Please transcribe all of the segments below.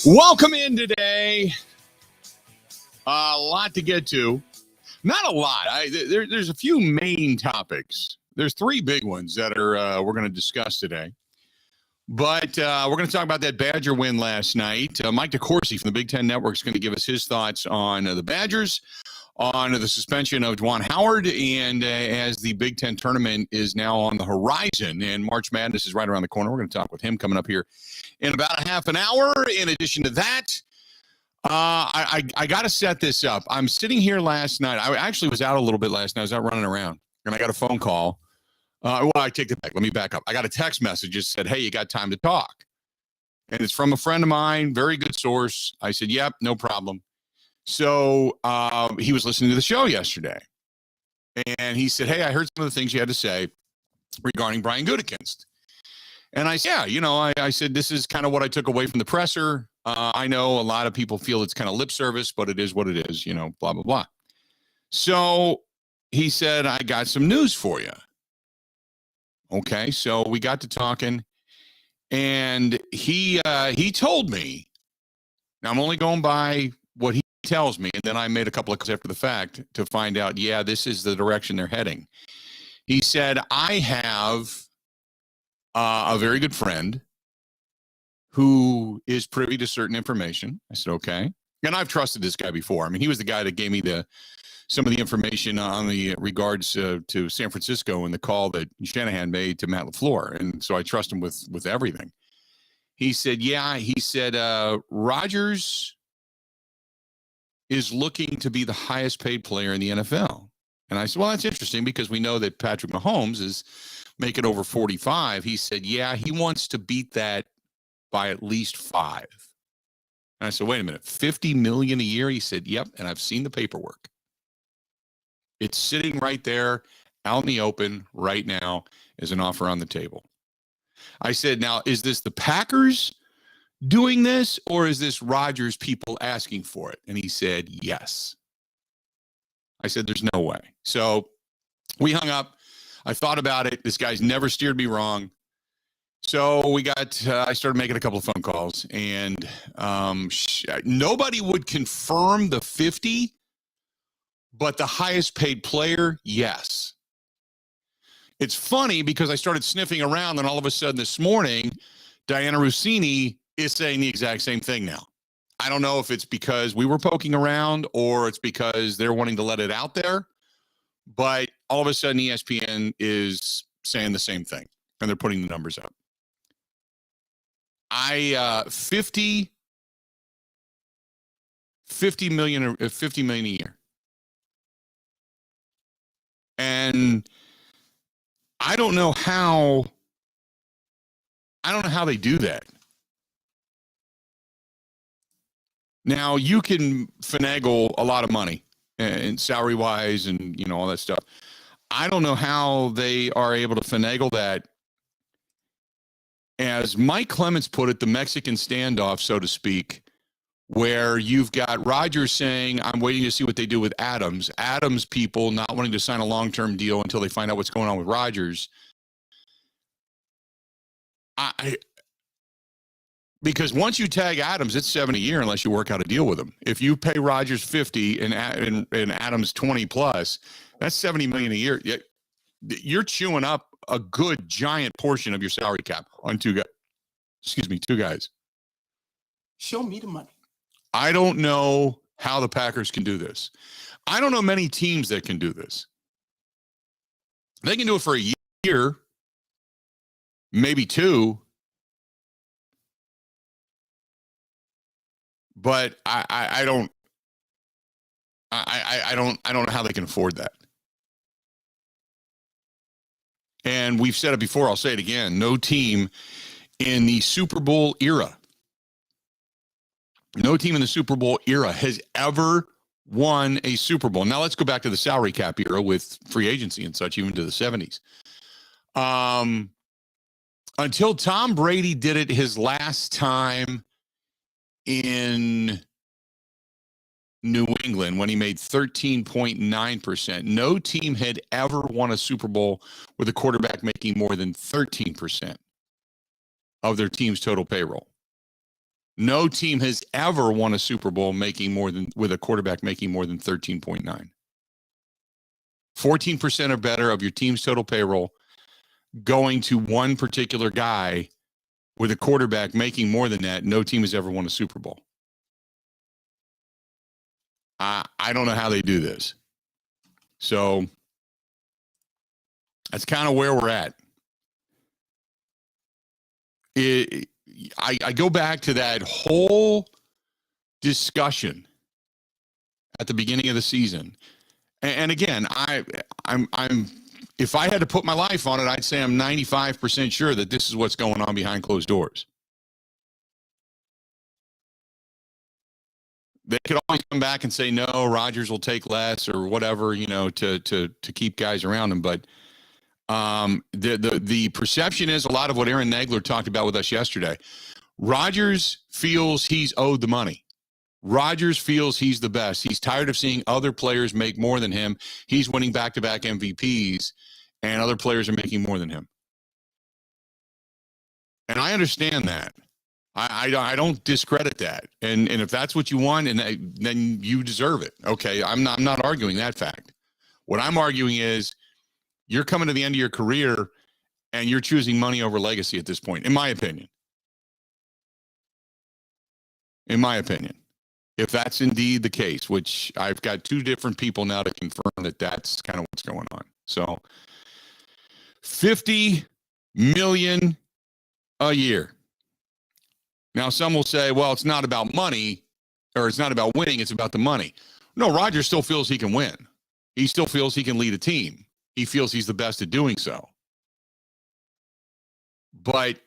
Welcome in today. A lot to get to. Not a lot. There's a few main topics. There's three big ones that are we're going to discuss today. But we're going to talk about that Badger win last night. Mike DeCourcy from the Big Ten Network is going to give us his thoughts on the Badgers, on the suspension of Juwan Howard, and as the Big Ten tournament is now on the horizon and March Madness is right around the corner. We're going to talk with him coming up here in about a half an hour. In addition to that, I got to set this up. I'm sitting here last night. I actually was out a little bit last night. I was out running around, and I got a phone call. Well, I take it back. Let me back up. I got a text message that said, hey, you got time to talk? And it's from a friend of mine, very good source. I said, yep, no problem. So he was listening to the show yesterday. And he said, hey, I heard some of the things you had to say regarding Brian Gutekunst. And I said, yeah, I said, this is kind of what I took away from the presser. I know a lot of people feel it's kind of lip service, but it is what it is, blah, blah, blah. So he said, I got some news for you. Okay, so we got to talking, and he told me, now I'm only going by what he tells me, and then I made a couple of calls after the fact to find out, yeah, this is the direction they're heading. He said, I have a very good friend who is privy to certain information. I said, okay. And I've trusted this guy before. I mean, he was the guy that gave me some of the information on the regards to San Francisco and the call that Shanahan made to Matt LaFleur. And so I trust him with everything. He said, Rodgers is looking to be the highest paid player in the NFL. And I said, well, that's interesting because we know that Patrick Mahomes is making over 45. He said, yeah, he wants to beat that by at least 5. And I said, wait a minute, $50 million a year? He said, yep. And I've seen the paperwork. It's sitting right there out in the open right now as an offer on the table. I said, now, is this the Packers doing this, or is this Rodgers people asking for it? And he said, yes. I said, there's no way. So we hung up. I thought about it. This guy's never steered me wrong. So I started making a couple of phone calls, and nobody would confirm the 50, but the highest paid player, yes. It's funny because I started sniffing around, and all of a sudden this morning, Diana Rossini is saying the exact same thing now. I don't know if it's because we were poking around or it's because they're wanting to let it out there, but all of a sudden ESPN is saying the same thing, and they're putting the numbers up. 50 million a year. And I don't know how they do that. Now, you can finagle a lot of money and salary wise and all that stuff. I don't know how they are able to finagle that. As Mike Clements put it, the Mexican standoff, so to speak, where you've got Rodgers saying, I'm waiting to see what they do with Adams. Adams people not wanting to sign a long-term deal until they find out what's going on with Rodgers. Because once you tag Adams, it's $70 a year unless you work out a deal with him. If you pay Rodgers $50 and Adams $20 plus, that's $70 million a year. You're chewing up a good giant portion of your salary cap on two guys. Show me the money. I don't know how the Packers can do this. I don't know many teams that can do this. They can do it for a year, maybe 2. But I don't know how they can afford that. And we've said it before, I'll say it again. No team in the Super Bowl era has ever won a Super Bowl. Now let's go back to the salary cap era with free agency and such, even to the 70s. Until Tom Brady did it his last time in New England when he made 13.9%. No team had ever won a Super Bowl with a quarterback making more than 13% of their team's total payroll. No team has ever won a Super Bowl with a quarterback making more than 13.9. 14% or better of your team's total payroll going to one particular guy with a quarterback making more than that. No team has ever won a Super Bowl. I don't know how they do this. So that's kind of where we're at. I go back to that whole discussion at the beginning of the season. And again, I'm if I had to put my life on it, I'd say I'm 95% sure that this is what's going on behind closed doors. They could always come back and say, no, Rodgers will take less or whatever, to keep guys around him. But the perception is a lot of what Aaron Nagler talked about with us yesterday. Rodgers feels he's owed the money. Rodgers feels he's the best. He's tired of seeing other players make more than him. He's winning back-to-back MVPs, and other players are making more than him. And I understand that. I don't discredit that. And if that's what you want, then you deserve it. Okay, I'm not arguing that fact. What I'm arguing is you're coming to the end of your career, and you're choosing money over legacy at this point, in my opinion. In my opinion. If that's indeed the case, which I've got two different people now to confirm that that's kind of what's going on. So $50 million a year. Now, some will say, well, it's not about money, or it's not about winning, it's about the money. No, Rodgers still feels he can win. He still feels he can lead a team. He feels he's the best at doing so. But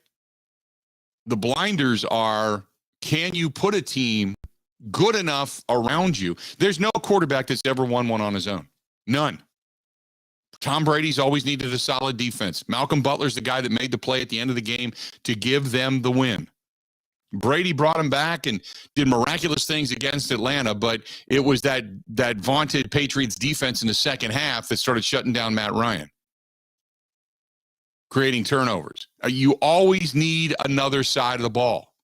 the blinders are, can you put a team good enough around you? There's no quarterback that's ever won one on his own. None. Tom Brady's always needed a solid defense. Malcolm Butler's the guy that made the play at the end of the game to give them the win. Brady brought him back and did miraculous things against Atlanta, but it was that vaunted Patriots defense in the second half that started shutting down Matt Ryan, creating turnovers. You always need another side of the ball.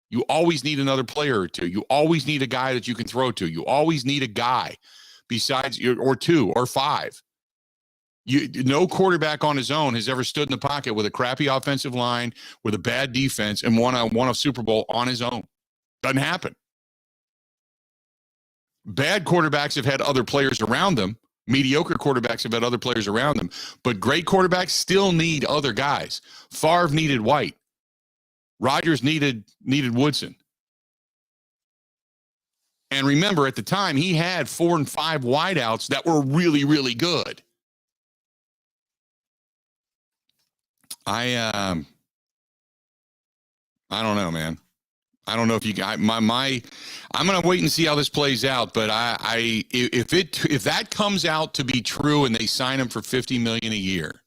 You always need another player or two. You always need a guy that you can throw to. You always need a guy besides or two or five. No quarterback on his own has ever stood in the pocket with a crappy offensive line, with a bad defense, and won a Super Bowl on his own. Doesn't happen. Bad quarterbacks have had other players around them. Mediocre quarterbacks have had other players around them. But great quarterbacks still need other guys. Favre needed White. Rodgers needed Woodson. And remember, at the time, he had 4 and 5 wideouts that were really, really good. I don't know, man. I don't know if you got I'm going to wait and see how this plays out, but if that comes out to be true and they sign him for $50 million a year,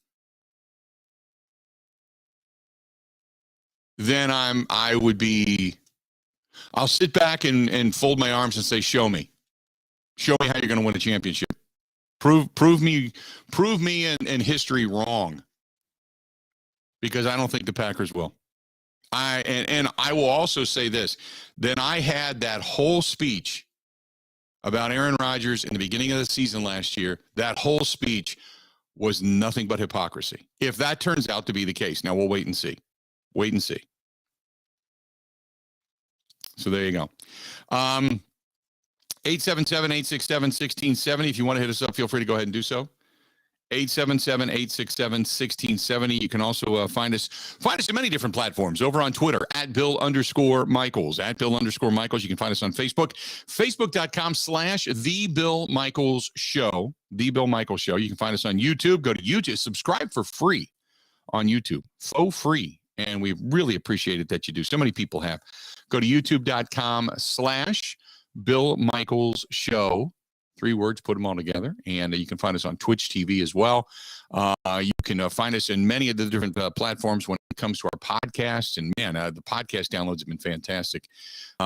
then I'll sit back and fold my arms and say, show me how you're going to win a championship. Prove me in history wrong. Because I don't think the Packers will. And I will also say this. Then I had that whole speech about Aaron Rodgers in the beginning of the season last year. That whole speech was nothing but hypocrisy. If that turns out to be the case. Now we'll wait and see. Wait and see. So there you go. 877-867-1670. If you want to hit us up, feel free to go ahead and do so. 877-867-1670. You can also find us in many different platforms. Over on Twitter, @Bill_Michaels. @Bill_Michaels. You can find us on Facebook. Facebook.com/The Bill Michaels Show. The Bill Michaels Show. You can find us on YouTube. Go to YouTube. Subscribe for free on YouTube. For free. And we really appreciate it that you do. So many people have. Go to YouTube.com/Bill Michaels Show. 3 words, put them all together. And you can find us on Twitch TV as well. You can find us in many of the different platforms when it comes to our podcasts. And, man, the podcast downloads have been fantastic.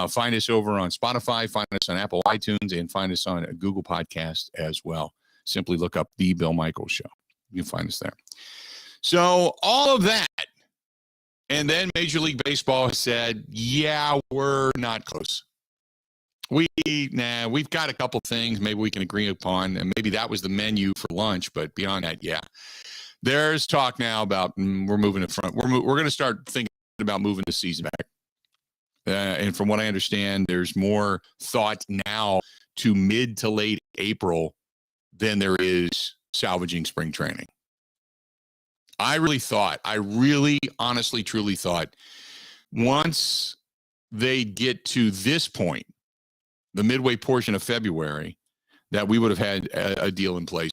Find us over on Spotify, find us on Apple iTunes, and find us on Google Podcast as well. Simply look up The Bill Michaels Show. You can find us there. So all of that And then Major League Baseball said, yeah, we're not close. We've got a couple things maybe we can agree upon, and maybe that was the menu for lunch, but beyond that, yeah. There's talk now about we're moving in front. We're going to start thinking about moving the season back. And from what I understand, there's more thought now to mid to late April than there is salvaging spring training. I really honestly, truly thought once they get to this point, the midway portion of February, that we would have had a deal in place.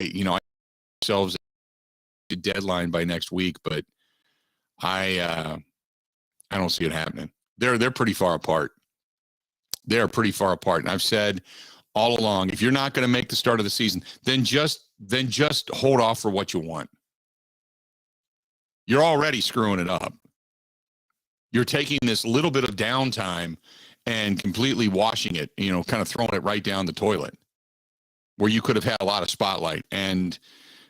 You know, ourselves a deadline by next week, but I don't see it happening. They're pretty far apart. They're pretty far apart, and I've said all along, if you're not going to make the start of the season, then just hold off for what you want. You're already screwing it up. You're taking this little bit of downtime and completely washing it, kind of throwing it right down the toilet where you could have had a lot of spotlight. And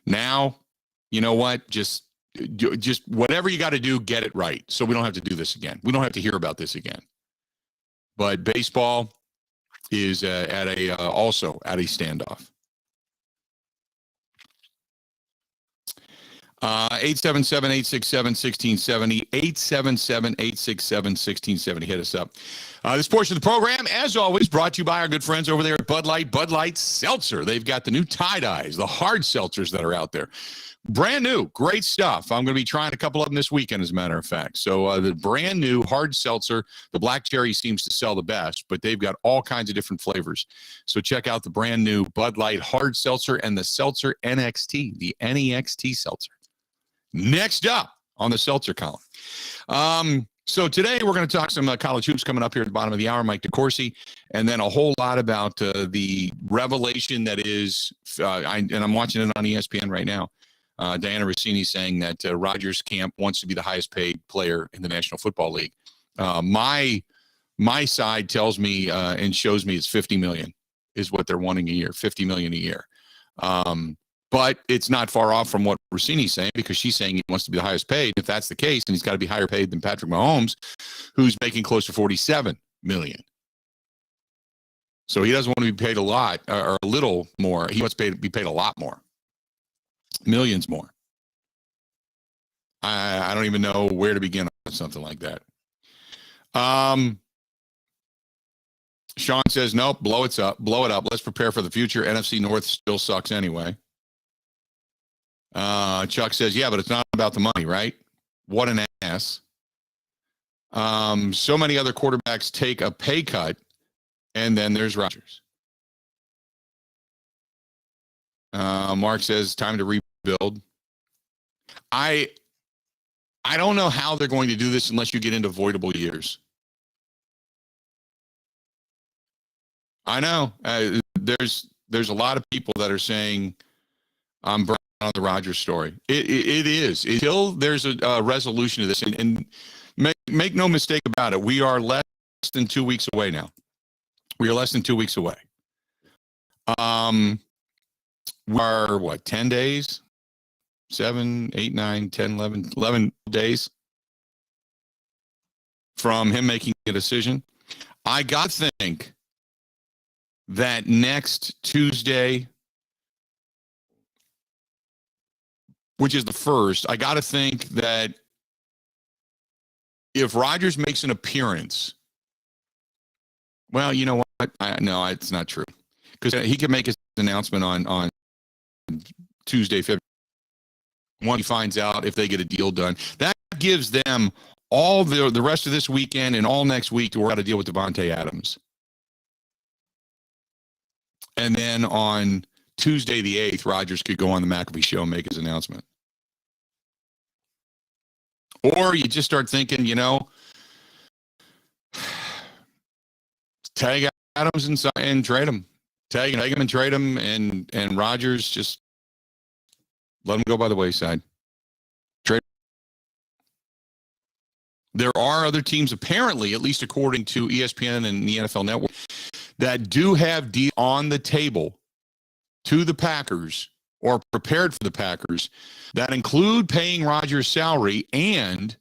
now, you know what? Just whatever you got to do, get it right. So we don't have to do this again. We don't have to hear about this again. But baseball is also at a standoff. 877-867-1670, 877-867-1670. Hit us up. This portion of the program, as always, brought to you by our good friends over there at Bud Light Seltzer. They've got the new tie-dyes, the hard seltzers that are out there. Brand new, great stuff. I'm going to be trying a couple of them this weekend, as a matter of fact. So the brand new hard seltzer, the black cherry seems to sell the best, but they've got all kinds of different flavors. So check out the brand new Bud Light hard seltzer and the Seltzer NXT, the NEXT seltzer. Next up on the seltzer column. So today we're going to talk some college hoops coming up here at the bottom of the hour, Mike DeCourcy, and then a whole lot about the revelation that is, and I'm watching it on ESPN right now, Diana Rossini saying that Rodgers' camp wants to be the highest paid player in the National Football League. My side tells me and shows me it's $50 million is what they're wanting a year, $50 million a year. But it's not far off from what Rossini's saying, because she's saying he wants to be the highest paid. If that's the case, then he's got to be higher paid than Patrick Mahomes, who's making close to $47 million. So he doesn't want to be paid a lot or a little more. He wants to be paid a lot more, millions more. I don't even know where to begin on something like that. Sean says, nope, blow it up. Let's prepare for the future. NFC North still sucks anyway. Chuck says, yeah, but it's not about the money, right? What an ass. So many other quarterbacks take a pay cut, and then there's Rodgers. Mark says, time to rebuild. I don't know how they're going to do this unless you get into voidable years. I know. There's a lot of people that are saying I'm brown on the Rodgers story. It is. Until there's a resolution to this, and make no mistake about it, we are less than 2 weeks away now. We are less than 2 weeks away. We are, 10 days? 7, 8, 9, 10, 11 days from him making a decision. I got to think that next Tuesday, which is the first, I got to think that if Rodgers makes an appearance, well, you know what? No, it's not true. Because he can make his announcement on Tuesday, February. Once he finds out if they get a deal done. That gives them all the rest of this weekend and all next week to work out a deal with Devontae Adams. And then on Tuesday the 8th, Rodgers could go on the McAfee show and make his announcement. Or you just start thinking, tag Adams and trade him. Tag him and trade him, and Rodgers just let him go by the wayside. Trade. There are other teams, apparently, at least according to ESPN and the NFL Network, that do have deal on the table to the Packers or prepared for the Packers that include paying Rodgers' salary and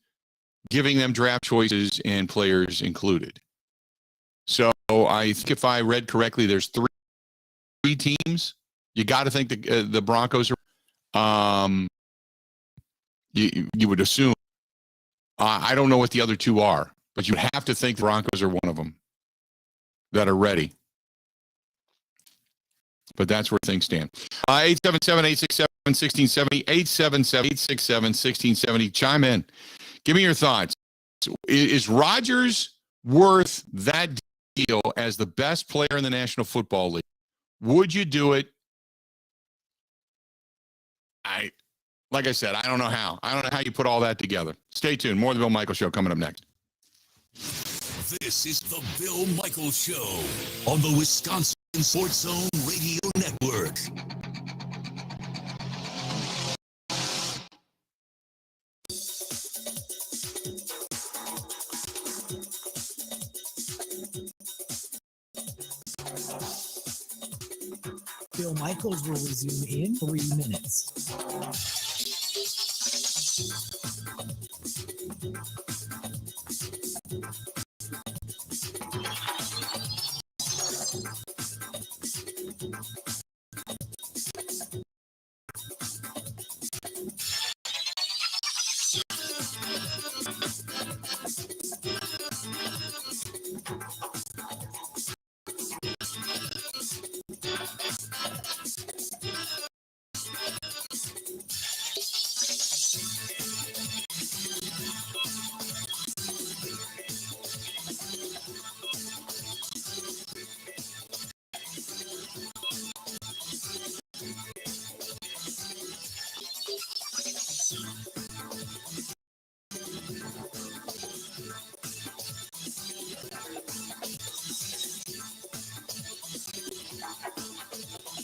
giving them draft choices and players included. So I think if I read correctly, there's three teams. You got to think the Broncos are. You would assume. I don't know what the other two are, but you have to think the Broncos are one of them that are ready. But that's where things stand. 877-867-1670, 877-867-1670. Chime in. Give me your thoughts. Is Rodgers worth that deal as the best player in the National Football League? Would you do it? Like I said, I don't know how. I don't know how you put all that together. Stay tuned. More of the Bill Michaels Show coming up next. This is the Bill Michaels Show on the Wisconsin Sports Zone Radio Network. Bill Michaels will resume in 3 minutes.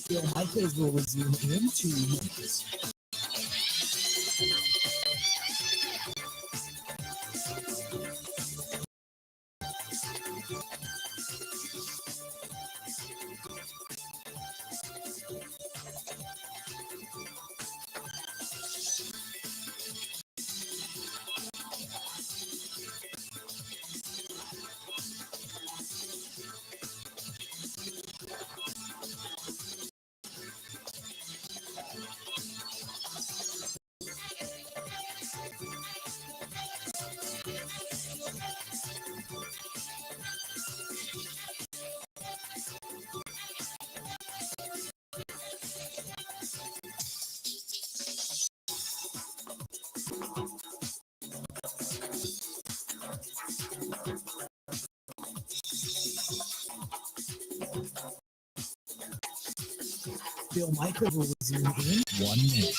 Bill Michaels will resume in 2 minutes. Bill Michaels will resume in 1 minute.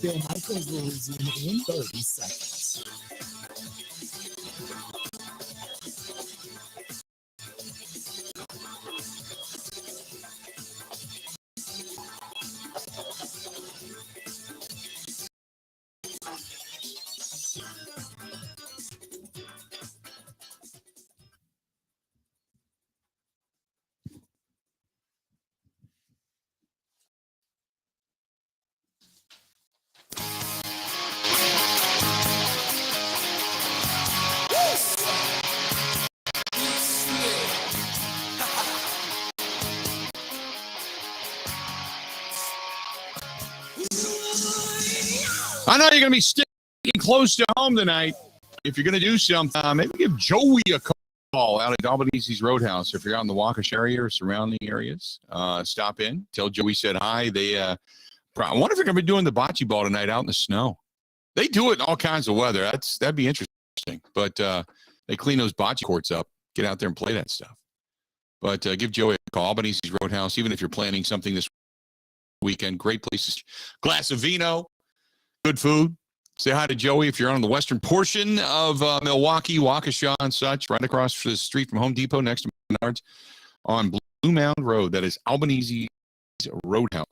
Bill Michaels will resume in 30 seconds. I know you're going to be sticking close to home tonight. If you're going to do something, maybe give Joey a call out at Albanese's Roadhouse. If you're out in the Waukesha area or surrounding areas, stop in. Tell Joey said hi. I wonder if they're going to be doing the bocce ball tonight out in the snow. They do it in all kinds of weather. That'd be interesting. But they clean those bocce courts up. Get out there and play that stuff. But give Joey a call. Albanese's Roadhouse, even if you're planning something this weekend. Great places. Glass of vino. Good food. Say hi to Joey if you're on the western portion of Milwaukee, Waukesha and such, right across the street from Home Depot next to Menards on Blue Mound Road. That is Albanese Roadhouse.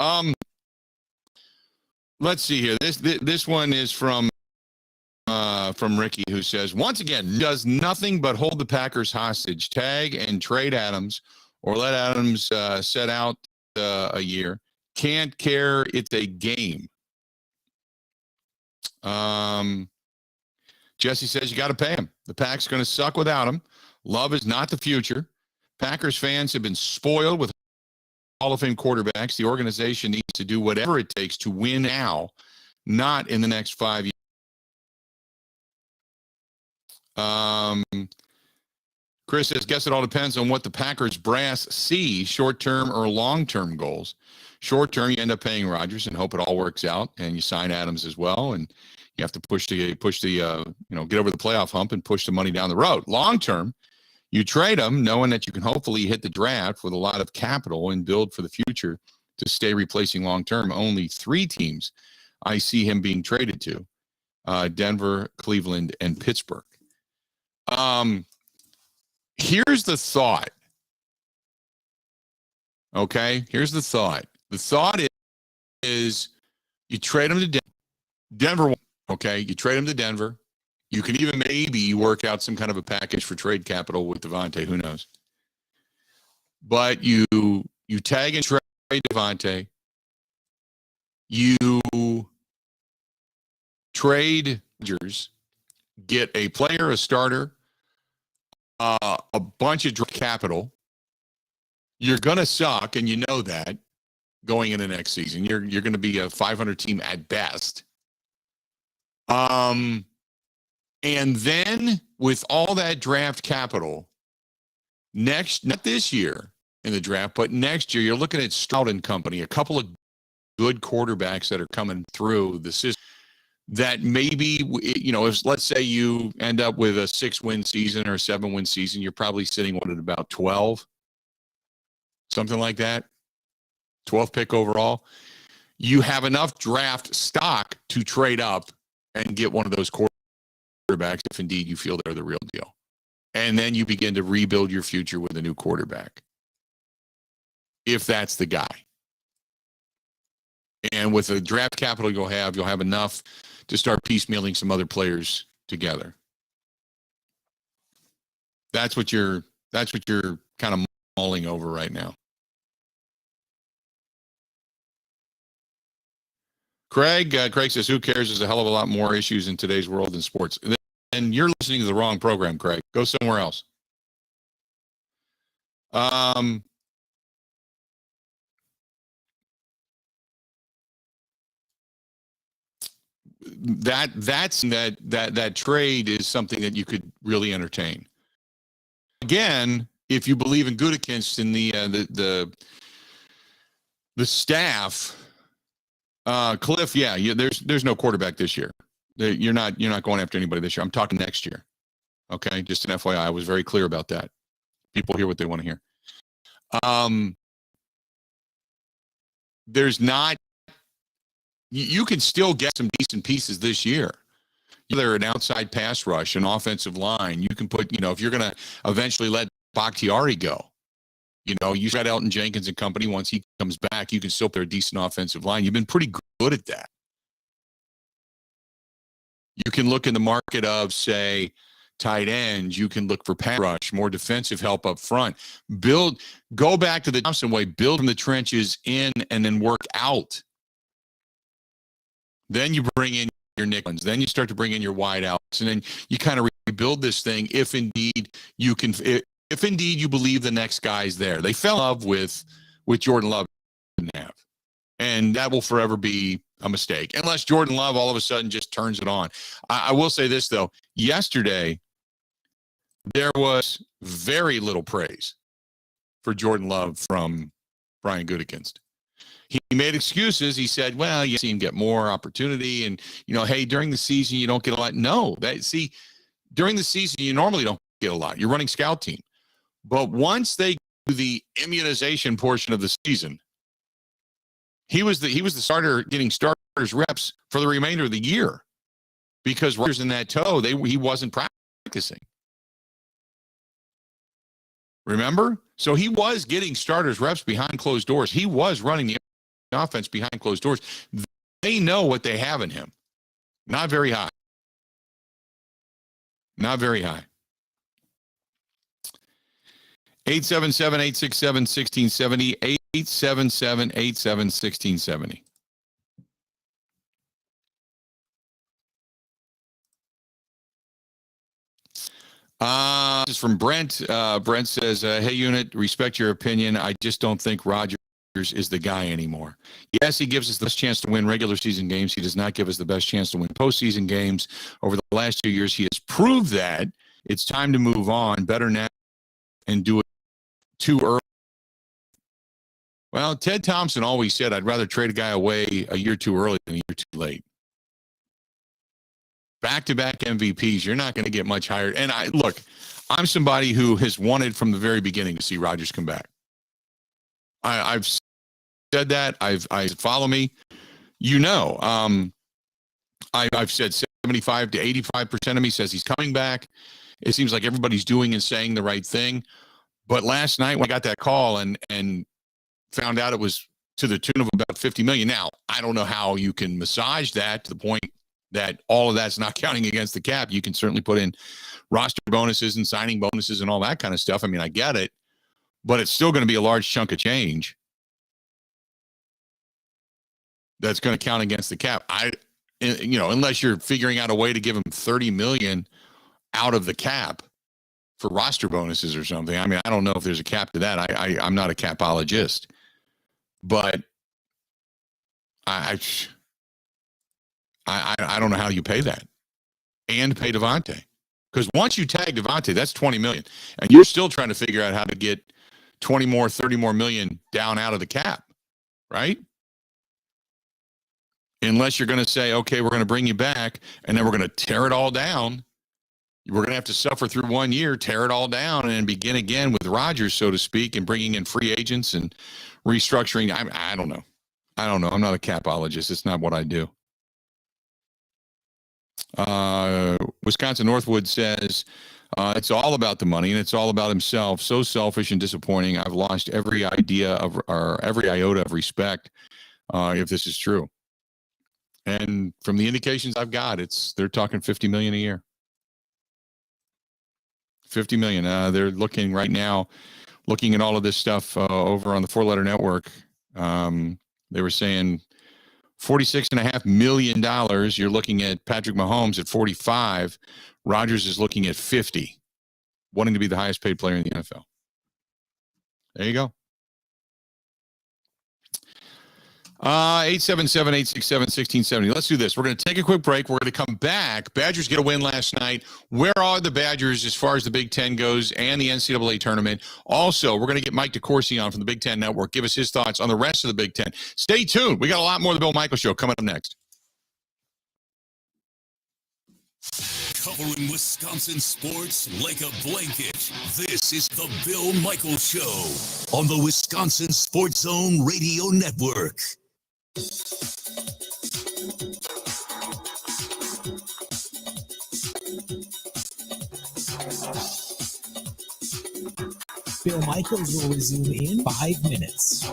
Let's see here. This one is from Ricky, who says, once again, does nothing but hold the Packers hostage. Tag and trade Adams or let Adams set out a year. Can't care. It's a game. Jesse says you got to pay him. The Pack's going to suck without him. Love is not the future. Packers fans have been spoiled with Hall of Fame quarterbacks. The organization needs to do whatever it takes to win now, not in the next 5 years. Chris says, guess it all depends on what the Packers brass see, short-term or long-term goals. Short-term, you end up paying Rodgers and hope it all works out, and you sign Adams as well, and you have to get over the playoff hump and push the money down the road. Long-term, you trade him knowing that you can hopefully hit the draft with a lot of capital and build for the future to stay replacing long-term. Only 3 teams I see him being traded to, Denver, Cleveland, and Pittsburgh. Here's the thought. Okay, here's the thought. The thought is you trade him to Denver. Okay, you trade him to Denver. You can even maybe work out some kind of a package for trade capital with Devontae. Who knows? But you tag and trade Devontae. You trade Rodgers, get a player, a starter, a bunch of draft capital. You're going to suck, and you know that going into next season. You're going to be a 500 team at best. And then with all that draft capital, not this year in the draft, but next year, you're looking at Stroud and company, a couple of good quarterbacks that are coming through the system that maybe, if let's say you end up with a 6-win season or a 7-win season, you're probably sitting at about 12, something like that, 12th pick overall. You have enough draft stock to trade up and get one of those quarterbacks if indeed you feel they're the real deal. And then you begin to rebuild your future with a new quarterback, if that's the guy. And with the draft capital you'll have enough to start piecemealing some other players together. That's what you're kind of mulling over right now. Craig says, who cares? There's a hell of a lot more issues in today's world than sports. And you're listening to the wrong program, Craig. Go somewhere else. That trade is something that you could really entertain. Again, if you believe in Gutekunst and the staff, Cliff, there's no quarterback this year. You're not going after anybody this year. I'm talking next year. Okay, just an FYI. I was very clear about that. People hear what they want to hear. There's not. You can still get some decent pieces this year. Either an outside pass rush, an offensive line. You can put, if you're going to eventually let Bakhtiari go, you got Elton Jenkins and company. Once he comes back, you can still put a decent offensive line. You've been pretty good at that. You can look in the market of, say, tight ends. You can look for pass rush, more defensive help up front. Go back to the Thompson way, build from the trenches in and then work out. Then you bring in your nickel. Then you start to bring in your wide outs, and then you kind of rebuild this thing if indeed you can. If indeed you believe the next guy's there. They fell in love with Jordan Love, and that will forever be a mistake unless Jordan Love all of a sudden just turns it on. I will say this though: yesterday there was very little praise for Jordan Love from Brian Gutekunst. He made excuses. He said, well, you see him get more opportunity. And, hey, during the season, you don't get a lot. No, during the season, you normally don't get a lot. You're running scout team. But once they do the immunization portion of the season, he was the starter getting starters reps for the remainder of the year. because Rodgers in that toe, he wasn't practicing. Remember? So he was getting starters reps behind closed doors. He was running the offense behind closed doors. They know what they have in him. Not very high. Not very high. 877-867-1670. 877-867-1670. This is from Brent. Brent says, hey, unit, respect your opinion. I just don't think Rodgers is the guy anymore. Yes, he gives us the best chance to win regular season games. He does not give us the best chance to win postseason games. Over the last 2 years, he has proved that. It's time to move on. Better now and do it too early. Well, Ted Thompson always said, I'd rather trade a guy away a year too early than a year too late. Back-to-back MVPs, you're not going to get much higher. And I'm somebody who has wanted from the very beginning to see Rodgers come back. I've said that. I follow me. I've said 75 to 85% of me says he's coming back. It seems like everybody's doing and saying the right thing. But last night when I got that call and found out it was to the tune of about $50 million. Now, I don't know how you can massage that to the point that all of that's not counting against the cap. You can certainly put in roster bonuses and signing bonuses and all that kind of stuff. I mean, I get it, but it's still going to be a large chunk of change that's going to count against the cap. Unless you're figuring out a way to give him $30 million out of the cap for roster bonuses or something. I mean, I don't know if there's a cap to that. I'm not a capologist, but I don't know how you pay that and pay Devontae, because once you tag Devontae, that's $20 million, and you're still trying to figure out how to get 20 more, 30 more million down out of the cap, right? Unless you're going to say, okay, we're going to bring you back, and then we're going to tear it all down. We're going to have to suffer through 1 year, tear it all down, and then begin again with Rodgers, so to speak, and bringing in free agents and restructuring. I don't know. I'm not a capologist. It's not what I do. Wisconsin Northwood says, it's all about the money and it's all about himself. So selfish and disappointing. I've lost every idea of, or every iota of respect, if this is true. And from the indications I've got, they're talking $50 million a year. $50 million. They're looking right now, looking at all of this stuff over on the Four Letter Network. They were saying $46.5 million. You're looking at Patrick Mahomes at 45. Rodgers is looking at 50, wanting to be the highest paid player in the NFL. There you go. 877-867-1670. Let's do this. We're going to take a quick break. We're going to come back. Badgers get a win last night. Where are the Badgers as far as the Big Ten goes and the NCAA tournament? Also, we're going to get Mike DeCourcy on from the Big Ten Network. Give us his thoughts on the rest of the Big Ten. Stay tuned. We got a lot more of the Bill Michaels Show coming up next. Covering Wisconsin sports like a blanket. This is the Bill Michaels Show on the Wisconsin Sports Zone Radio Network. Bill Michaels will resume in 5 minutes.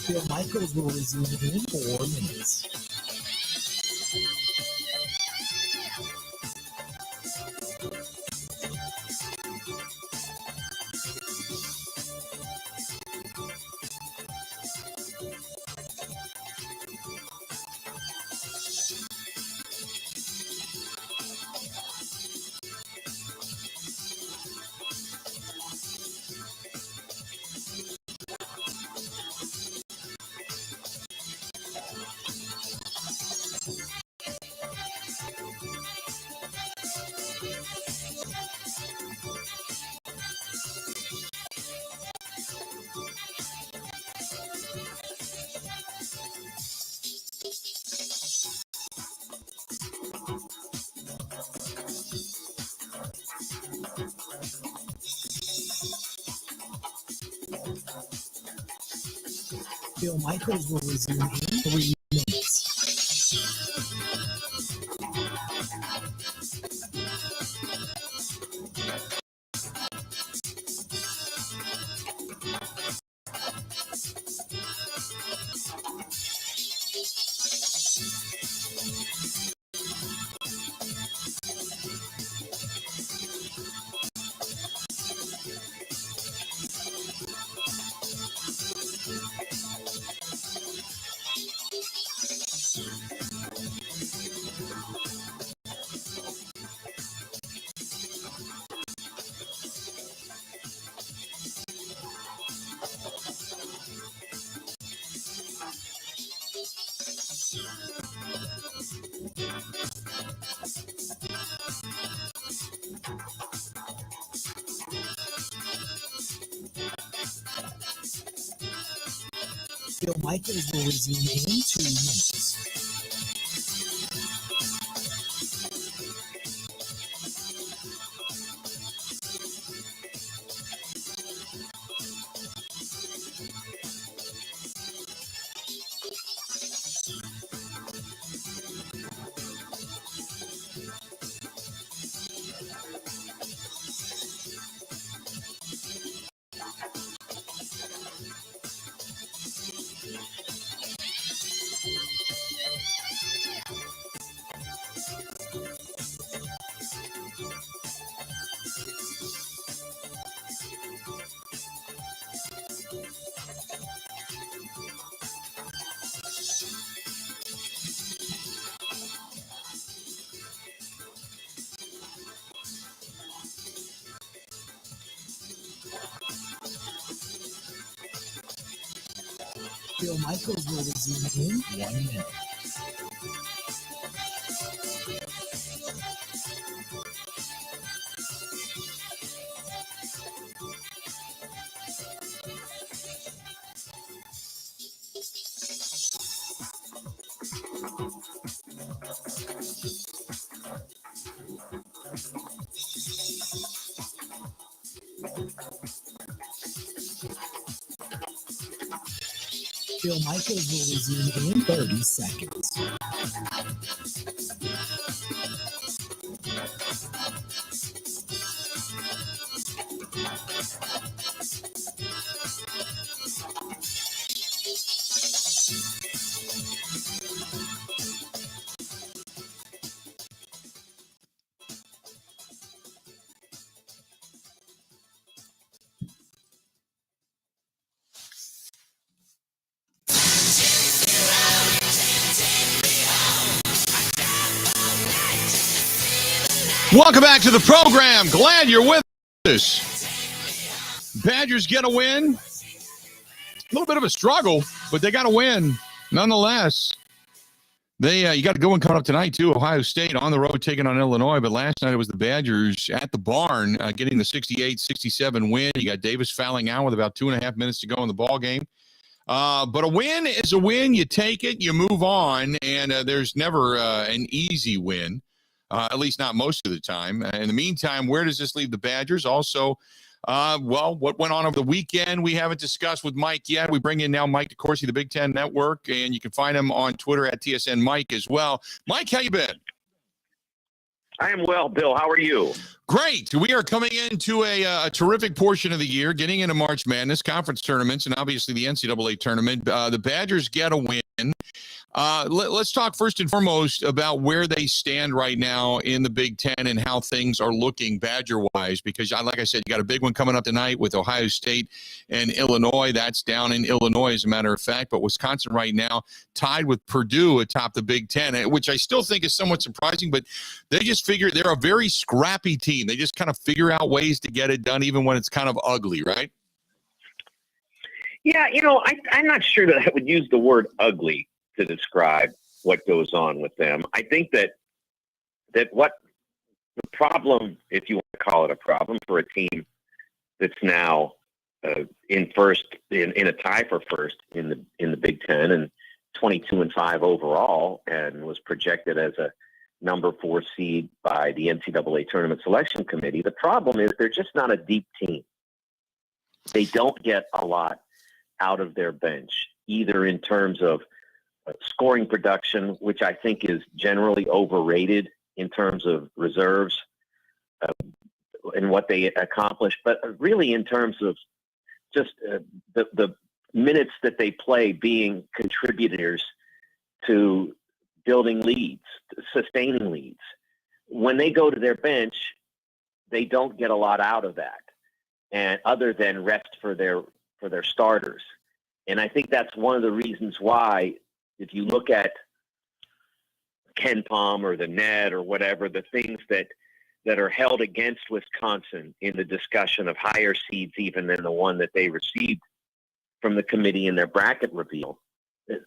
Bill Michaels will resume in 4 minutes. Bill Michaels will resume in 3 minutes. Bill Michaels will resume in 2 minutes. Bill Michaels will resume in 1 minute. Bill Michaels will resume in 30 seconds. Welcome back to the program. Glad you're with us. Badgers get a win. A little bit of a struggle, but they got a win nonetheless. You got a good one coming up tonight, too. Ohio State on the road taking on Illinois. But last night it was the Badgers at the barn getting the 68-67 win. You got Davis fouling out with about 2.5 minutes to go in the ball game. But a win is a win. You take it, you move on, and there's never an easy win, at least not most of the time. In the meantime, where does this leave the Badgers? Also, what went on over the weekend we haven't discussed with Mike yet. We bring in now Mike DeCourcy, the Big Ten Network, and you can find him on Twitter at TSN Mike as well. Mike, how you been? I am well, Bill. How are you? Great. We are coming into a terrific portion of the year, getting into March Madness, conference tournaments, and obviously the NCAA tournament. The Badgers get a win. Let's talk first and foremost about where they stand right now in the Big Ten and how things are looking Badger-wise, because like I said, you got a big one coming up tonight with Ohio State and Illinois. That's down in Illinois, as a matter of fact, but Wisconsin right now tied with Purdue atop the Big Ten, which I still think is somewhat surprising, but they just figure they're a very scrappy team. They just kind of figure out ways to get it done, even when it's kind of ugly, right? Yeah, I'm not sure that I would use the word ugly to describe what goes on with them. I think that what the problem, if you want to call it a problem, for a team that's now in first, in a tie for first in the Big Ten and 22-5 overall, and was projected as a number 4 seed by the NCAA Tournament Selection Committee. The problem is they're just not a deep team. They don't get a lot out of their bench, either in terms of scoring production, which I think is generally overrated in terms of reserves and what they accomplish, but really in terms of just the minutes that they play being contributors to building leads, sustaining leads. When they go to their bench, they don't get a lot out of that, and other than rest for their starters. And I think that's one of the reasons why, if you look at Ken Palm or the net or whatever, the things that are held against Wisconsin in the discussion of higher seeds even than the one that they received from the committee in their bracket reveal,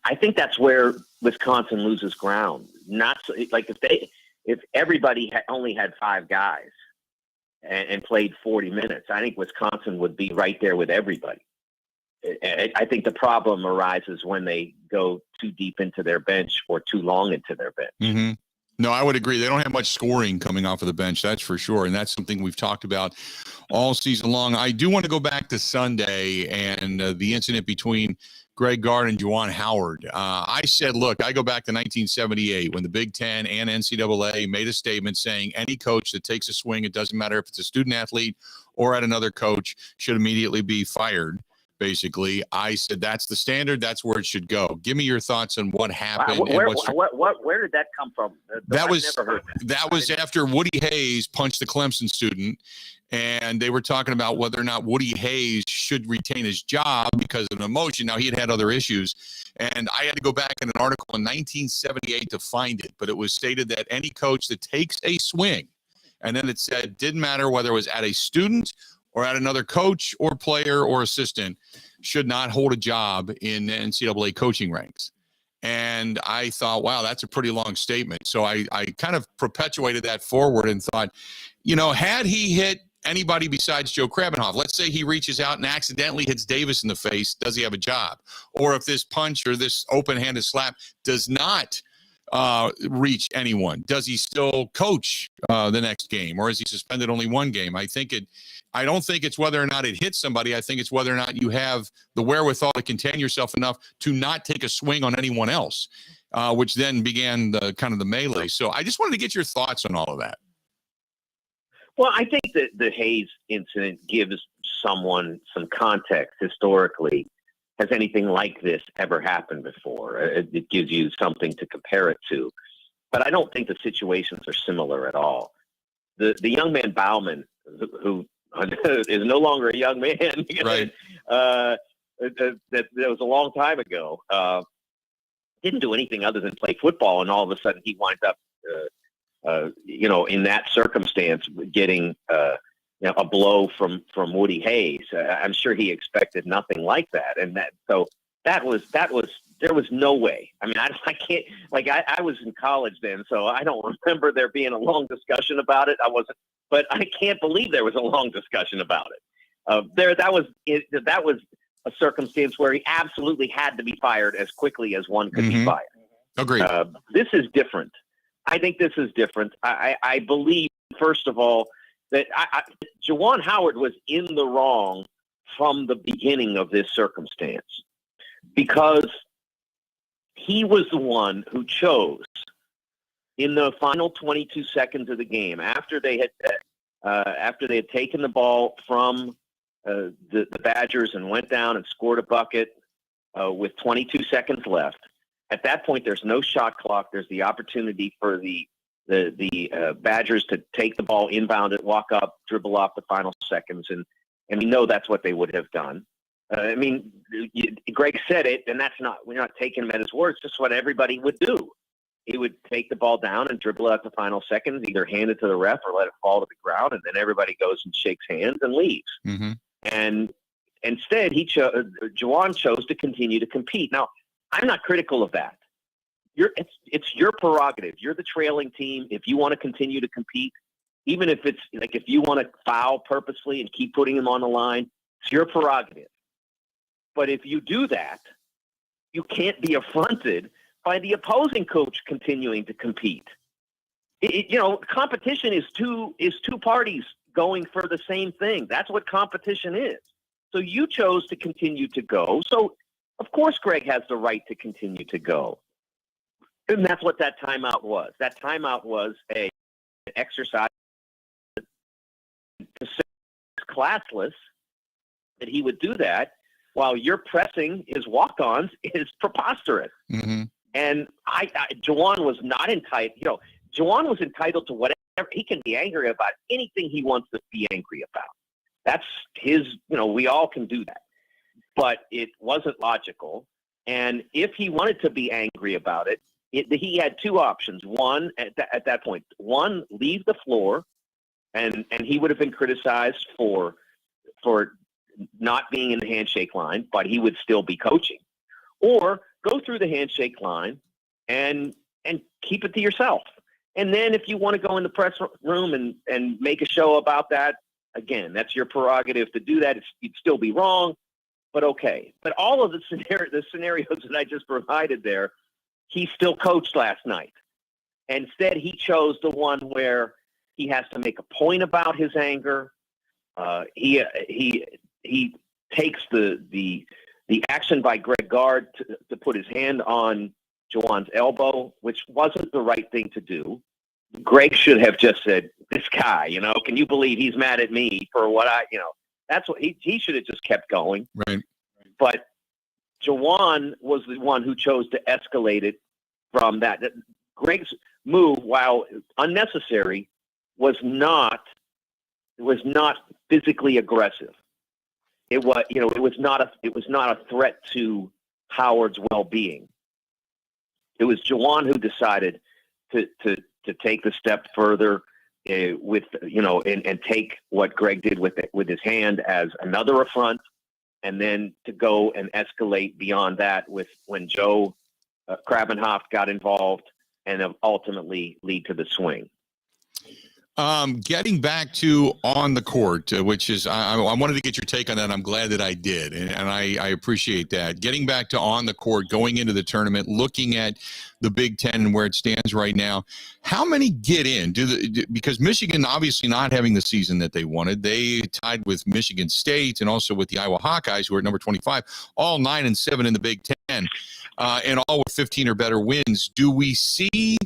I think that's where Wisconsin loses ground. Not so, like if everybody only had 5 guys and played 40 minutes, I think Wisconsin would be right there with everybody. I think the problem arises when they go too deep into their bench or too long into their bench. Mm-hmm. No, I would agree. They don't have much scoring coming off of the bench, that's for sure. And that's something we've talked about all season long. I do want to go back to Sunday and the incident between Greg Gard and Juwan Howard. I said, look, I go back to 1978 when the Big Ten and NCAA made a statement saying any coach that takes a swing, it doesn't matter if it's a student athlete or at another coach, should immediately be fired. Basically, I said that's the standard. That's where it should go. Give me your thoughts on what happened. Where did that come from? That was after Woody Hayes punched the Clemson student, and they were talking about whether or not Woody Hayes should retain his job because of an emotion. Now, he had other issues, and I had to go back in an article in 1978 to find it, but it was stated that any coach that takes a swing, and then it said didn't matter whether it was at a student or at another coach or player or assistant, should not hold a job in NCAA coaching ranks. And I thought, wow, that's a pretty long statement. So I kind of perpetuated that forward and thought, had he hit anybody besides Joe Krabenhoff, let's say he reaches out and accidentally hits Davis in the face, does he have a job? Or if this punch or this open-handed slap does not reach anyone, does he still coach the next game, or is he suspended only one game? I don't think it's whether or not it hits somebody. I think it's whether or not you have the wherewithal to contain yourself enough to not take a swing on anyone else, which then began the kind of the melee. So I just wanted to get your thoughts on all of that. Well, I think that the Hayes incident gives someone some context historically. Has anything like this ever happened before? It gives you something to compare it to. But I don't think the situations are similar at all. The young man Bauman, who is no longer a young man, right? That was a long time ago. Didn't do anything other than play football, and all of a sudden he winds up, in that circumstance, getting a blow from Woody Hayes. I'm sure he expected nothing like that, and that was there was no way. I mean, I can't, I was in college then, so I don't remember there being a long discussion about it. But I can't believe there was a long discussion about it. That was a circumstance where he absolutely had to be fired as quickly as one could be fired. Agreed. This is different. I think this is different. I believe, first of all, that Juwan Howard was in the wrong from the beginning of this circumstance, because he was the one who chose in the final 22 seconds of the game, after they had taken the ball from the Badgers and went down and scored a bucket with 22 seconds left. At that point, there's no shot clock. There's the opportunity for the Badgers to take the ball, inbound it, walk up, dribble off the final seconds, and we know that's what they would have done. Greg said it, and we're not taking him at his word. It's just what everybody would do. He would take the ball down and dribble out the final seconds, either hand it to the ref or let it fall to the ground, and then everybody goes and shakes hands and leaves. Mm-hmm. And instead, Juwan chose to continue to compete. Now, I'm not critical of that. It's your prerogative. You're the trailing team. If you want to continue to compete, even if it's if you want to foul purposely and keep putting them on the line, it's your prerogative. But if you do that, you can't be affronted by the opposing coach continuing to compete. Competition is two parties going for the same thing. That's what competition is. So you chose to continue to go. So, of course, Greg has the right to continue to go. And that's what that timeout was. That timeout was an exercise to say it's classless that he would do that while you're pressing his walk-ons is preposterous. Mm-hmm. And Juwan was not entitled. Juwan was entitled to whatever. He can be angry about anything he wants to be angry about. That's his, we all can do that. But it wasn't logical. And if he wanted to be angry about it, he had two options. One, at that point, leave the floor, and he would have been criticized for not being in the handshake line, but he would still be coaching. Or go through the handshake line and keep it to yourself. And then if you want to go in the press room and make a show about that, again, that's your prerogative to do that. You'd still be wrong, but okay. But all of the scenarios that I just provided there, he still coached last night. Instead, he chose the one where he has to make a point about his anger. He takes the action by Greg Gard to put his hand on Juwan's elbow, which wasn't the right thing to do. Greg should have just said, "This guy, can you believe he's mad at me for what that's what he should have just kept going." Right. But Juwan was the one who chose to escalate it from that. Greg's move, while unnecessary, was not physically aggressive. It was not a threat to Howard's well-being. It was Juwan who decided to take the step further and take what Greg did with his hand as another affront, and then to go and escalate beyond that with when Joe Krabenhoff got involved and ultimately lead to the swing. Getting back to on the court, which is, I wanted to get your take on that. I'm glad that I did, and I appreciate that. Getting back to on the court, going into the tournament, looking at the Big Ten and where it stands right now, how many get in? Because Michigan obviously not having the season that they wanted. They tied with Michigan State and also with the Iowa Hawkeyes, who are at number 25, all 9-7 in the Big Ten, and all with 15 or better wins. Do we see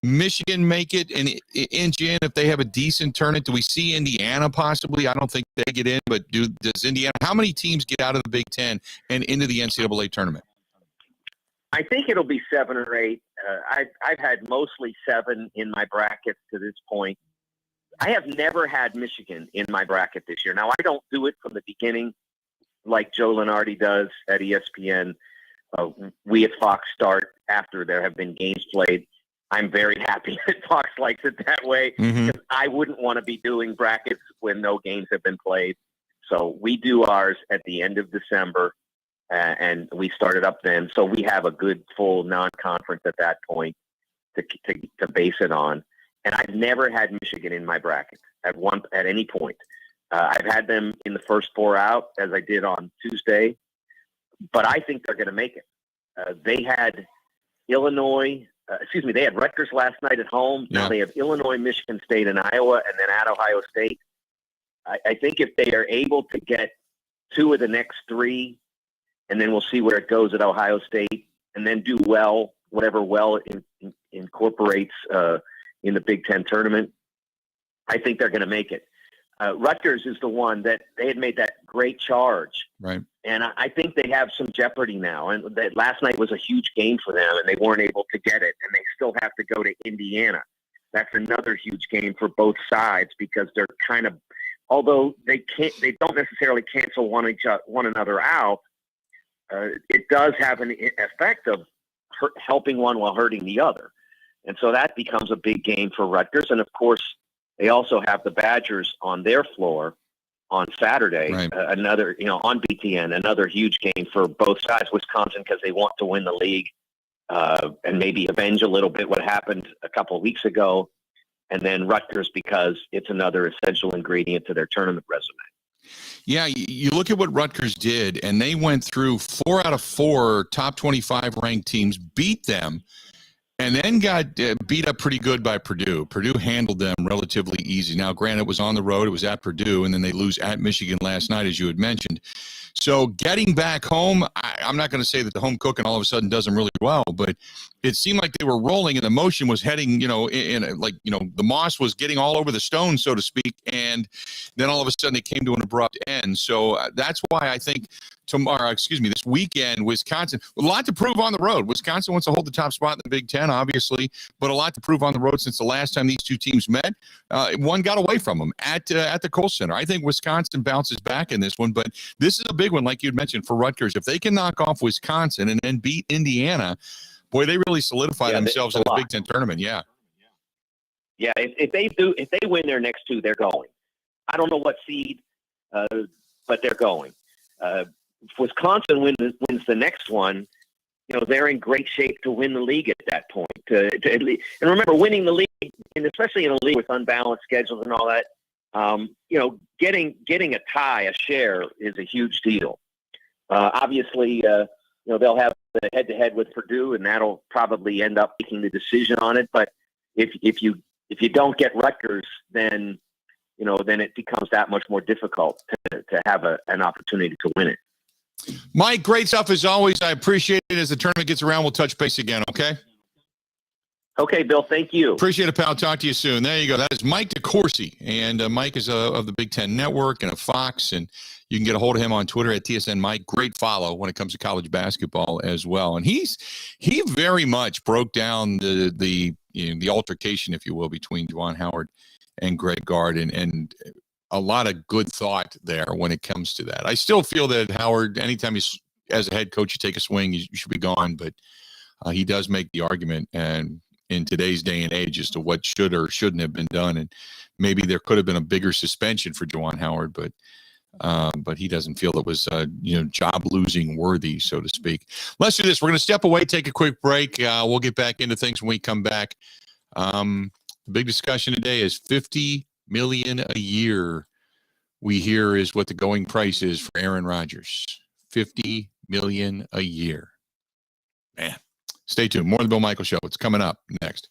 Michigan make it in Indiana if they have a decent tournament? Do we see Indiana possibly? I don't think they get in, but does Indiana? How many teams get out of the Big Ten and into the NCAA tournament? I think it'll be 7 or 8. I've had mostly 7 in my bracket to this point. I have never had Michigan in my bracket this year. Now, I don't do it from the beginning like Joe Lunardi does at ESPN. We at Fox start after there have been games played. I'm very happy that Fox likes it that way, because I wouldn't want to be doing brackets when no games have been played. So we do ours at the end of December, and we started up then. So we have a good full non-conference at that point to base it on. And I've never had Michigan in my bracket at any point. I've had them in the first 4 out, as I did on Tuesday, but I think they're going to make it. They had Illinois. They had Rutgers last night at home. Now they have Illinois, Michigan State, and Iowa, and then at Ohio State. I think if they are able to get 2 of the next 3, and then we'll see where it goes at Ohio State, and then do well, whatever well incorporates in the Big Ten tournament, I think they're going to make it. Rutgers is the one that they had made that great charge. Right. And I think they have some jeopardy now. And last night was a huge game for them, and they weren't able to get it. And they still have to go to Indiana. That's another huge game for both sides, because they're kind of, although they don't necessarily cancel one another out. It does have an effect of helping one while hurting the other. And so that becomes a big game for Rutgers. And of course, they also have the Badgers on their floor on Saturday, right. Another, on BTN, another huge game for both sides. Wisconsin, because they want to win the league and maybe avenge a little bit what happened a couple of weeks ago. And then Rutgers, because it's another essential ingredient to their tournament resume. Yeah, you look at what Rutgers did, and they went through 4 out of 4 top 25 ranked teams, beat them, and then got beat up pretty good by Purdue. Purdue handled them relatively easy. Now, granted, it was on the road. It was at Purdue, and then they lose at Michigan last night, as you had mentioned. So getting back home, I'm not going to say that the home cooking all of a sudden does them really well, but it seemed like they were rolling and the motion was heading, the moss was getting all over the stone, so to speak. And then all of a sudden it came to an abrupt end. So that's why I think this weekend, Wisconsin, a lot to prove on the road. Wisconsin wants to hold the top spot in the Big Ten, obviously, but a lot to prove on the road since the last time these two teams met. One got away from them at the Kohl Center. I think Wisconsin bounces back in this one, but this is a big one, like you had mentioned, for Rutgers. If they can knock off Wisconsin and then beat Indiana, boy, they really solidify themselves in the Big Ten tournament. Yeah. Yeah, if they win their next two, they're going. I don't know what seed, but they're going. If Wisconsin wins the next one, they're in great shape to win the league at that point. And remember, winning the league, and especially in a league with unbalanced schedules and all that, getting a tie, a share, is a huge deal. Obviously, they'll have the head-to-head with Purdue, and that'll probably end up making the decision on it. But if you don't get Rutgers, then it becomes that much more difficult to have an opportunity to win it. Mike, great stuff as always. I appreciate it. As the tournament gets around, we'll touch base again, okay? Okay, Bill, thank you. Appreciate it, pal. Talk to you soon. There you go. That is Mike DeCourcy, and Mike is of the Big Ten Network and a Fox, and you can get a hold of him on Twitter at TSN Mike. Great follow when it comes to college basketball as well. And he very much broke down the altercation, if you will, between Juwan Howard and Greg Gard, and a lot of good thought there when it comes to that. I still feel that Howard, anytime as a head coach, you take a swing, you should be gone. But he does make the argument, and in today's day and age, as to what should or shouldn't have been done, and maybe there could have been a bigger suspension for Juwan Howard, but he doesn't feel it was job losing worthy, so to speak. Let's do this. We're going to step away, take a quick break. We'll get back into things when we come back. The big discussion today is $50 million a year. We hear is what the going price is for Aaron Rodgers. $50 million a year. Man, stay tuned. More of the Bill Michaels Show. It's coming up next.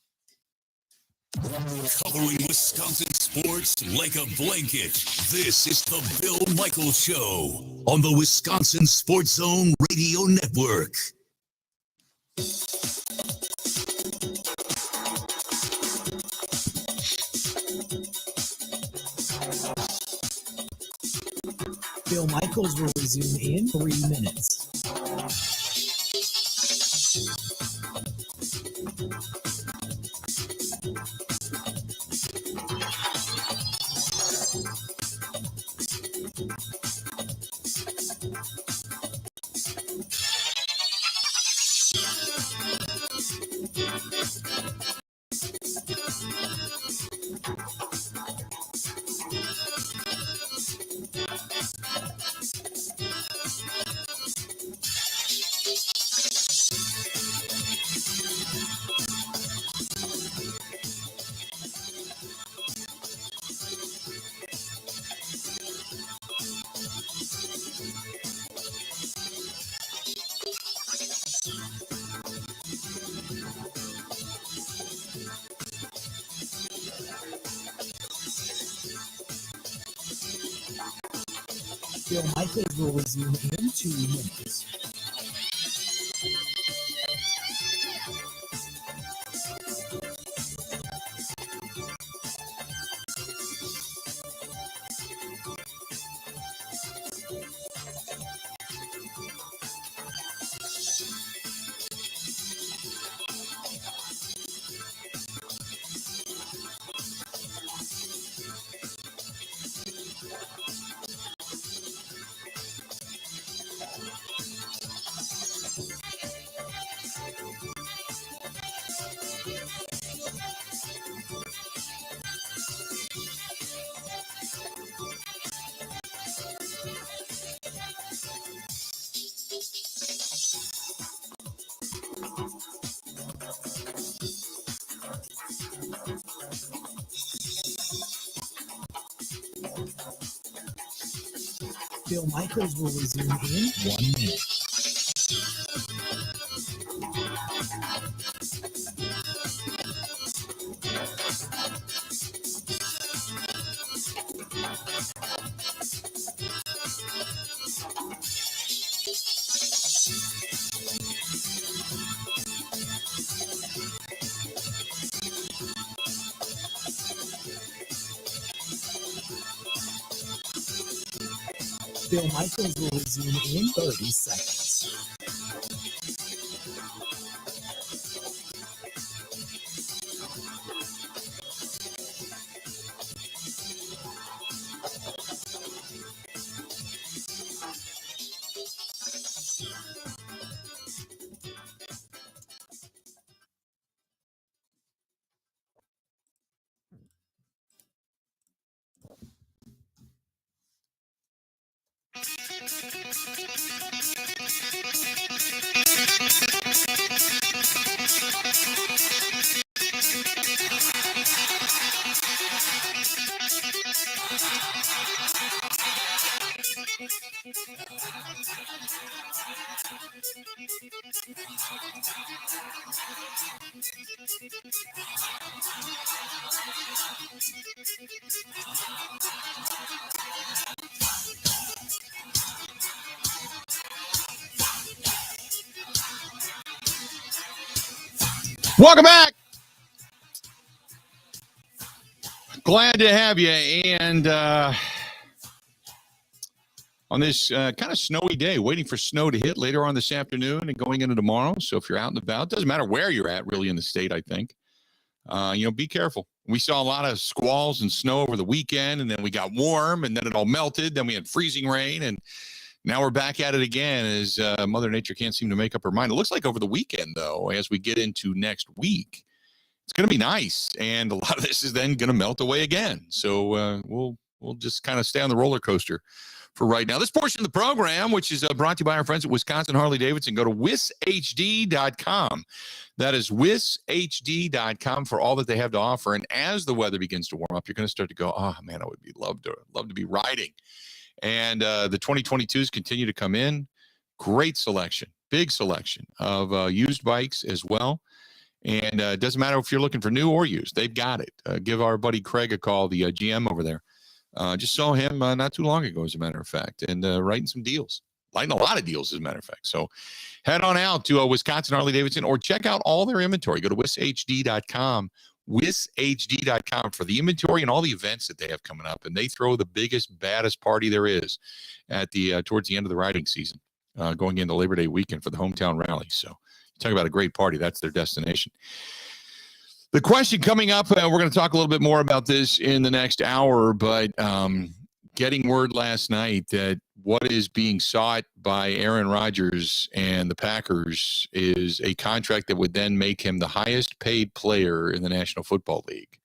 Covering Wisconsin sports like a blanket. This is the Bill Michaels Show on the Wisconsin Sports Zone Radio Network. Bill Michaels will resume in 3 minutes. Bill Michaels will resume in 2 minutes. Bill Michaels will resume in 1 minute. Bill Michaels rules in 30 seconds. Welcome back. Glad to have you. And on this kind of snowy day, waiting for snow to hit later on this afternoon and going into tomorrow. So if you're out and about, doesn't matter where you're at really in the state, I think. Be careful. We saw a lot of squalls and snow over the weekend, and then we got warm, and then it all melted. Then we had freezing rain, and now we're back at it again as Mother Nature can't seem to make up her mind. It looks like over the weekend, though, as we get into next week, it's going to be nice, and a lot of this is then going to melt away again. So we'll just kind of stay on the roller coaster for right now. This portion of the program, which is brought to you by our friends at Wisconsin Harley-Davidson, go to wishd.com. That is wishd.com for all that they have to offer. And as the weather begins to warm up, you're going to start to go, oh, man, I would love to be riding. And the 2022s continue to come in. Great selection, big selection of used bikes as well. And it doesn't matter if you're looking for new or used. They've got it. Give our buddy Craig a call, the GM over there. Just saw him not too long ago, as a matter of fact, and writing some deals. Lighting a lot of deals, as a matter of fact. So head on out to Wisconsin Harley-Davidson or check out all their inventory. Go to wishd.com, wishd.com for the inventory and all the events that they have coming up. And they throw the biggest, baddest party there is at the towards the end of the riding season, going into Labor Day weekend for the hometown rally. So talk about a great party. That's their destination. The question coming up, we're going to talk a little bit more about this in the next hour, but getting word last night that what is being sought by Aaron Rodgers and the Packers is a contract that would then make him the highest paid player in the National Football League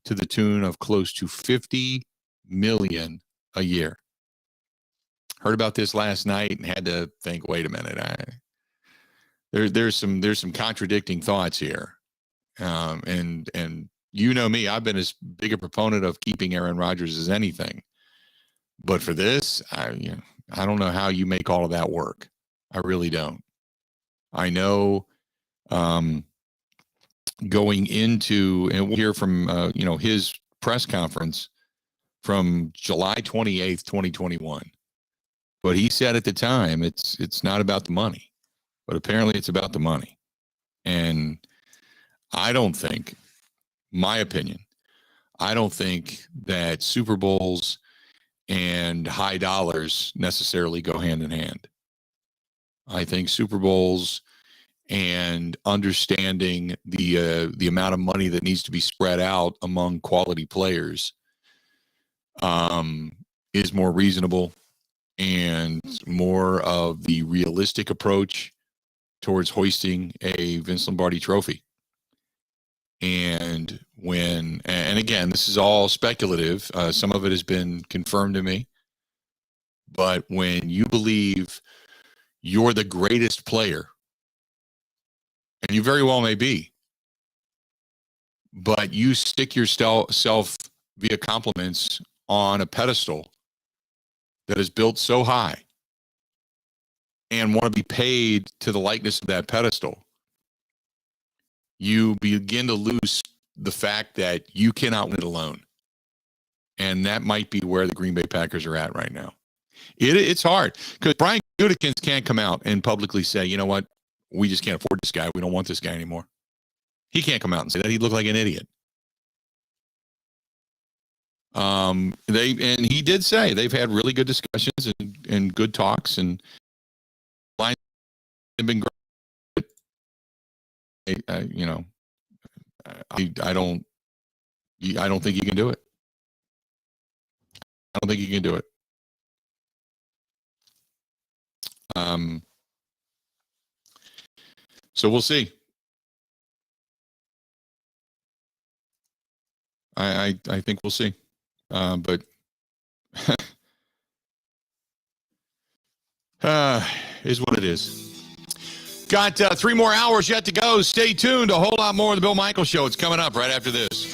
to the tune of close to $50 million a year. Heard about this last night and had to think, wait a minute, there's some contradicting thoughts here. And you know me, I've been as big a proponent of keeping Aaron Rodgers as anything. But for this, I don't know how you make all of that work. I really don't. I know going into, and we'll hear from, his press conference from July 28th, 2021. But he said at the time, it's not about the money. But apparently it's about the money. And I don't think, my opinion, I don't think that Super Bowls and high dollars necessarily go hand in hand. I think Super Bowls and understanding the amount of money that needs to be spread out among quality players is more reasonable and more of the realistic approach towards hoisting a Vince Lombardi trophy. And again, this is all speculative. Some of it has been confirmed to me. But when you believe you're the greatest player, and you very well may be, but you stick yourself via compliments on a pedestal that is built so high and want to be paid to the likeness of that pedestal, you begin to lose the fact that you cannot win it alone. And that might be where the Green Bay Packers are at right now. It's hard because Brian Gutekunst can't come out and publicly say, you know what, we just can't afford this guy. We don't want this guy anymore. He can't come out and say that. He'd look like an idiot. He did say they've had really good discussions and good talks, and lines have been great. I don't think he can do it. I don't think he can do it. So we'll see. I think we'll see. But is what it is. Got 3 more hours yet to go. Stay tuned. A whole lot more of the Bill Michaels Show. It's coming up right after this.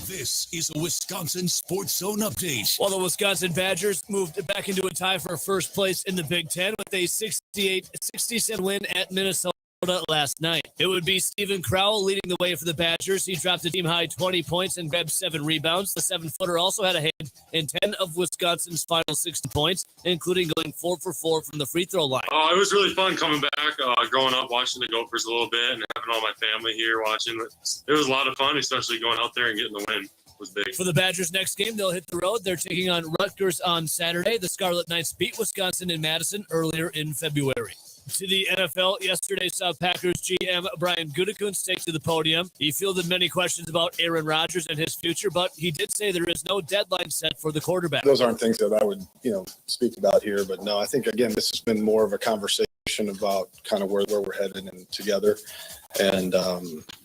This is a Wisconsin Sports Zone update. Well, the Wisconsin Badgers moved back into a tie for first place in the Big Ten with a 68-67 win at Minnesota last night. It would be Stephen Crowell leading the way for the Badgers. He dropped a team-high 20 points and grabbed 7 rebounds. The 7-footer also had a hand in 10 of Wisconsin's final 60 points, including going 4 for 4 from the free throw line. It was really fun coming back, growing up, watching the Gophers a little bit and having all my family here watching. It was a lot of fun, especially going out there and getting the win. Was big. For the Badgers' next game, they'll hit the road. They're taking on Rutgers on Saturday. The Scarlet Knights beat Wisconsin in Madison earlier in February. To the NFL, yesterday saw Packers GM Brian Gutekunst take to the podium. He fielded many questions about Aaron Rodgers and his future, but he did say there is no deadline set for the quarterback. Those aren't things that I would, speak about here. But no, I think, again, this has been more of a conversation about kind of where we're headed and together. And,